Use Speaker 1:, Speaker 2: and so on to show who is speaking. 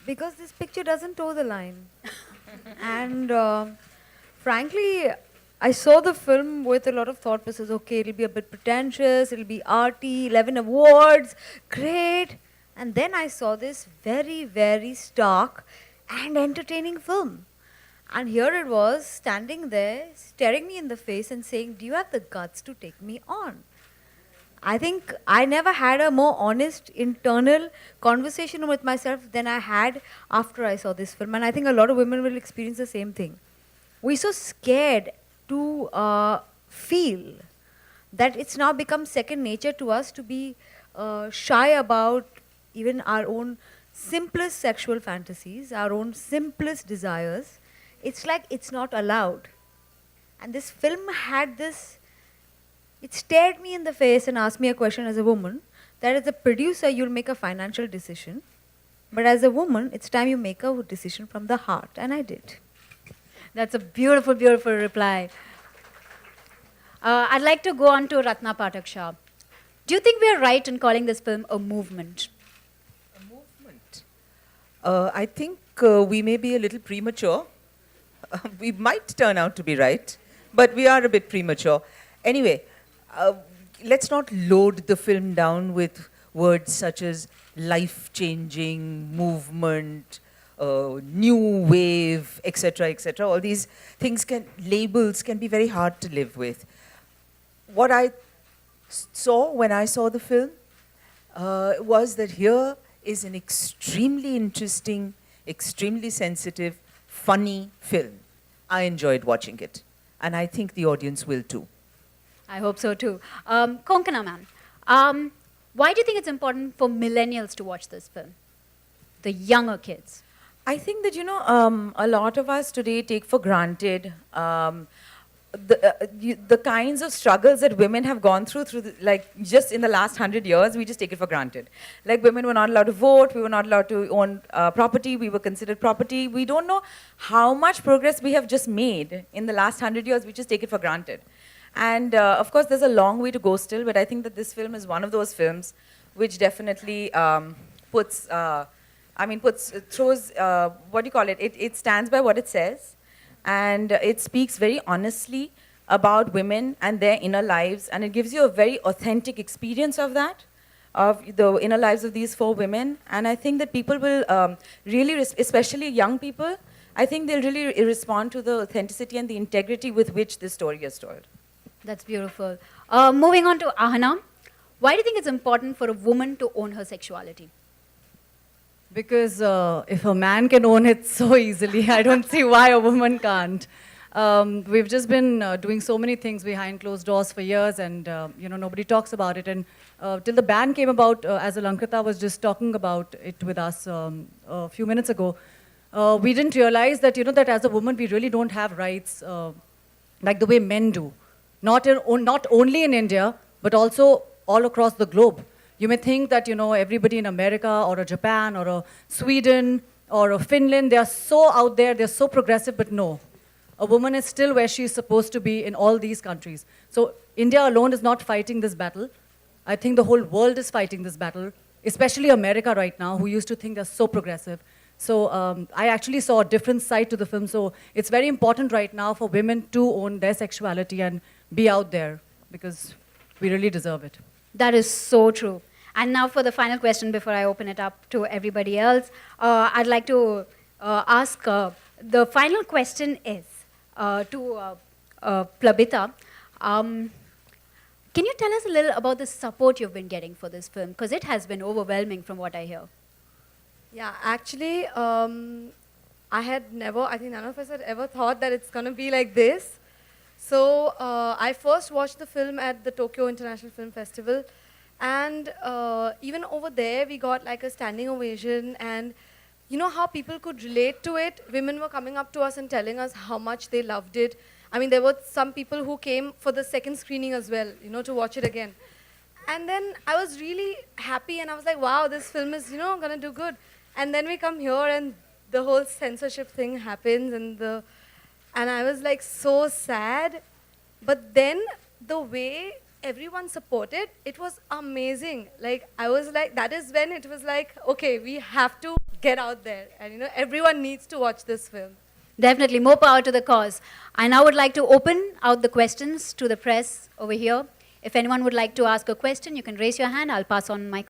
Speaker 1: Because this picture doesn't toe the line. And frankly, I saw the film with a lot of thought process. Okay, it'll be a bit pretentious, it'll be arty, 11 awards, great. And then I saw this very, very stark and entertaining film. And here it was, standing there, staring me in the face and saying, do you have the guts to take me on? I think I never had a more honest internal conversation with myself than I had after I saw this film. And I think a lot of women will experience the same thing. We're so scared to feel that it's now become second nature to us to be shy about even our own simplest sexual fantasies, our own simplest desires. It's like it's not allowed. And this film had this, it stared me in the face and asked me a question as a woman, that as a producer you'll make a financial decision, but as a woman it's time you make a decision from the heart, and I did.
Speaker 2: That's a beautiful, beautiful reply. I'd like to go on to Ratna Pathak Shah. Do you think we're right in calling this film a movement?
Speaker 3: A movement. I think we may be a little premature. We might turn out to be right, but we are a bit premature. Anyway, let's not load the film down with words such as life-changing, movement, new wave, etc., etc. All these things labels can be very hard to live with. What I saw when I saw the film was that here is an extremely interesting, extremely sensitive, funny film. I enjoyed watching it, and I think the audience will too.
Speaker 2: I hope so too. Konkona ma'am, why do you think it's important for millennials to watch this film? The younger kids.
Speaker 4: I think that, a lot of us today take for granted the kinds of struggles that women have gone through just in the last 100 years. We just take it for granted. Like, women were not allowed to vote, we were not allowed to own property, we were considered property. We don't know how much progress we have just made in the last 100 years. We just take it for granted. And of course, there's a long way to go still, but I think that this film is one of those films which definitely throws, what do you call it? It stands by what it says, and it speaks very honestly about women and their inner lives, and it gives you a very authentic experience of that, of the inner lives of these four women. And I think that people will really, especially young people, I think they'll really respond to the authenticity and the integrity with which this story is told.
Speaker 2: That's beautiful. Moving on to Ahana. Why do you think it's important for a woman to own her sexuality?
Speaker 5: Because if a man can own it so easily, I don't see why a woman can't. We've just been doing so many things behind closed doors for years, and nobody talks about it. And till the ban came about, as Alankrita was just talking about it with us a few minutes ago, we didn't realize that that as a woman we really don't have rights like the way men do. Not only in India, but also all across the globe. You may think that, everybody in America or a Japan or a Sweden or a Finland, they are so out there, they're so progressive, but no. A woman is still where she is supposed to be in all these countries. So India alone is not fighting this battle. I think the whole world is fighting this battle, especially America right now, who used to think they're so progressive. So I actually saw a different side to the film. So it's very important right now for women to own their sexuality and be out there, because we really deserve it.
Speaker 2: That is so true. And now for the final question before I open it up to everybody else, I'd like to ask, the final question is to Plabita. Can you tell us a little about the support you've been getting for this film? Because it has been overwhelming from what I hear.
Speaker 1: Yeah, actually, I think none of us had ever thought that it's going to be like this. So I first watched the film at the Tokyo International Film Festival, and even over there we got like a standing ovation, and you know how people could relate to it. Women were coming up to us and telling us how much they loved it. I mean, there were some people who came for the second screening as well, to watch it again. And then I was really happy, and I was like, wow, this film is, going to do good. And then we come here and the whole censorship thing happens, and I was like so sad. But then the way everyone supported, it was amazing. Like, I was like, that is when it was like, okay, we have to
Speaker 6: get out there. And, you know, everyone needs to watch this film.
Speaker 2: Definitely, more power to the cause. I now would like to open out the questions to the press over here. If anyone would like to ask a question, you can raise your hand. I'll pass on my